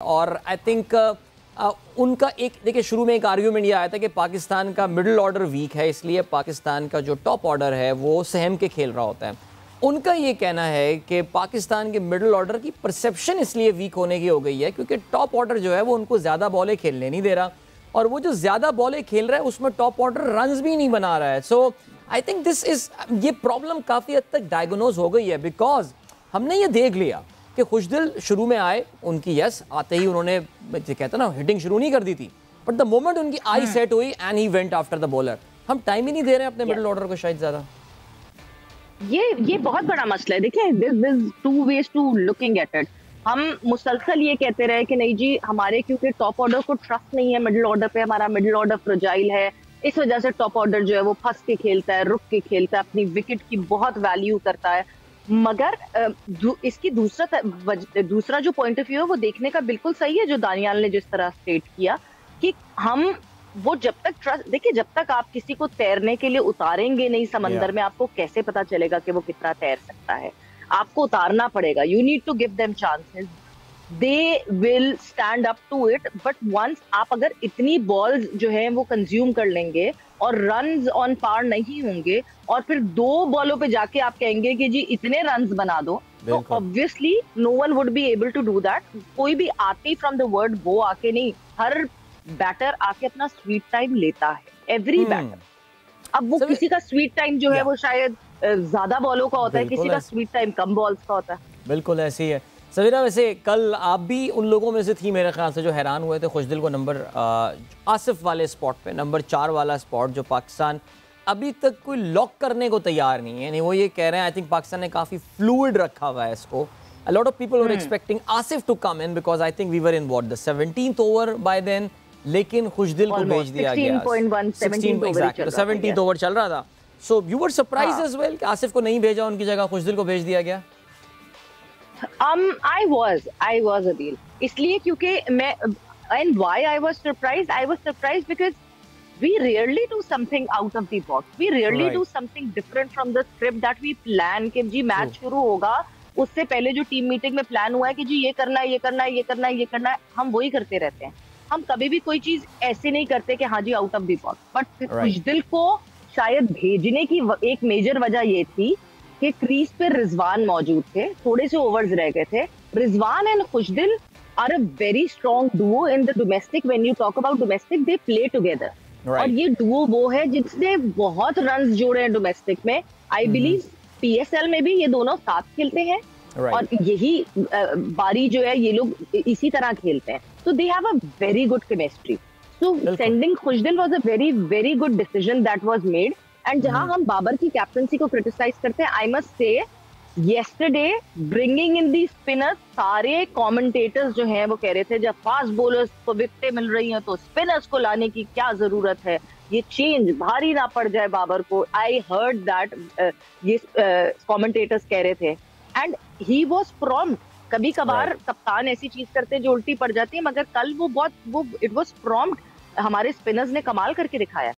और I think उनका एक देखिए शुरू में एक आर्ग्यूमेंट ये आया था कि पाकिस्तान का मिडिल ऑर्डर वीक है, इसलिए पाकिस्तान का जो टॉप ऑर्डर है वो सहम के खेल रहा होता है। उनका ये कहना है कि पाकिस्तान के मिडिल ऑर्डर की परसेप्शन इसलिए वीक होने की हो गई है क्योंकि टॉप ऑर्डर जो है वो उनको ज़्यादा बॉलें खेलने नहीं दे रहा, और वो जो ज़्यादा बॉलें खेल रहा है उसमें टॉप ऑर्डर रन्स भी नहीं बना रहा है। सो आई थिंक ये प्रॉब्लम काफ़ी हद तक डायग्नोज हो गई है, बिकॉज हमने ये देख लिया कि खुशदिल शुरू में आए, उनकी यस आते ही उन्होंने कहते ना हिटिंग शुरू नहीं कर दी थी, बट द मोमेंट उनकी आई सेट हुई and he went after the bowler. हम टाइम ही नहीं दे रहे हैं अपने मिडिल ऑर्डर को शायद ज़्यादा। ये बहुत बड़ा मसला है। देखिए, this two ways to looking at it. हम मुसलसल ये कहते रहे कि नहीं जी, हमारे क्योंकि टॉप ऑर्डर को ट्रस्ट नहीं है मिडिल ऑर्डर पे, हमारा मिडिल ऑर्डर फ्रजाइल है, इस वजह से टॉप ऑर्डर जो है वो फंस के खेलता है, रुक के खेलता है, अपनी विकेट की बहुत वैल्यू करता है। मगर इसकी दूसरा जो पॉइंट ऑफ व्यू है वो देखने का बिल्कुल सही है, जो दानियाल ने जिस तरह स्टेट किया कि हम वो जब तक ट्रस्ट, देखिए जब तक आप किसी को तैरने के लिए उतारेंगे नहीं समंदर में, आपको कैसे पता चलेगा कि वो कितना तैर सकता है। आपको उतारना पड़ेगा, you need to give them chances, they will stand up to it. But once आप अगर इतनी बॉल्स जो है वो कंज्यूम कर लेंगे और रन्स ऑन पार नहीं होंगे और फिर 2 बॉलों पे जाके आप कहेंगे कि जी इतने रन्स बना दो, तो obviously no one would be able to do that. कोई भी आते फ्रॉम द वर्ड गो आके नहीं, हर बैटर आके अपना स्वीट टाइम लेता है, एवरी बैटर। अब वो किसी का स्वीट टाइम जो है वो शायद ज्यादा बॉलों का होता है, किसी का स्वीट टाइम कम बॉल्स का होता है। बिल्कुल ऐसे ही है सवीरा। वैसे कल आप भी उन लोगों में से थी मेरे ख्याल से जो हैरान हुए थे खुशदिल को नंबर आसिफ वाले स्पॉट पे, नंबर 4 वाला स्पॉट जो पाकिस्तान अभी तक कोई लॉक करने को तैयार नहीं है। नहीं, वो ये कह रहे हैं, आई थिंक पाकिस्तान ने काफ़ी फ्लूइड रखा हुआ है इसको। A lot of people were expecting Asif to come in because I think we were in what the 17th over by then, लेकिन खुशदिल को भेज दिया गया 17th ओवर चल रहा था। So you were surprised as well कि आसिफ को नहीं भेजा, उनकी जगह खुशदिल को भेज दिया गया। I was Adil, इसलिए क्योंकि मैं, and why I was surprised because we rarely do something out of the box, we rarely do something different from the script that we plan कि जी मैच शुरू होगा उससे पहले जो टीम मीटिंग में प्लान हुआ है कि जी ये करना है, ये करना है, ये करना है, ये करना है, हम वही करते रहते हैं। हम कभी भी कोई चीज ऐसे नहीं करते कि हाँ जी out of the box. But Khushdil को शायद भेजने की एक मेजर वजह ये थी कि क्रीज पे रिजवान मौजूद थे, थोड़े से ओवर्स रह गए थे। Rizwan and Khushdil are a very strong duo in the domestic. When you talk about domestic, they play together, और ये डुओ वो है जिसने बहुत रन्स जोड़े हैं डोमेस्टिक में। आई बिलीव पीएसएल में भी ये दोनों साथ खेलते हैं, और यही बारी जो है ये लोग इसी तरह खेलते हैं। So they have a very good chemistry. So sending Khushdil was a very very good decision that was made. And जहां हम बाबर की कैप्टनसी को क्रिटिसाइज करते हैं, I must say yesterday bringing in the spinners, सारे कमेंटेटर्स जो हैं वो कह रहे थे जब फास्ट बॉलर्स को विकेटें मिल रही हैं तो स्पिनर्स को लाने की क्या जरूरत है, ये चेंज भारी ना पड़ जाए बाबर को। आई हर्ड दैट ये कमेंटेटर्स कह रहे थे, एंड ही वाज प्रॉम्प्ट। कभी कभार कप्तान ऐसी चीज करते हैं जो उल्टी पड़ जाती है, मगर कल वो इट वाज प्रॉम्प्ट। हमारे स्पिनर्स ने कमाल करके दिखाया।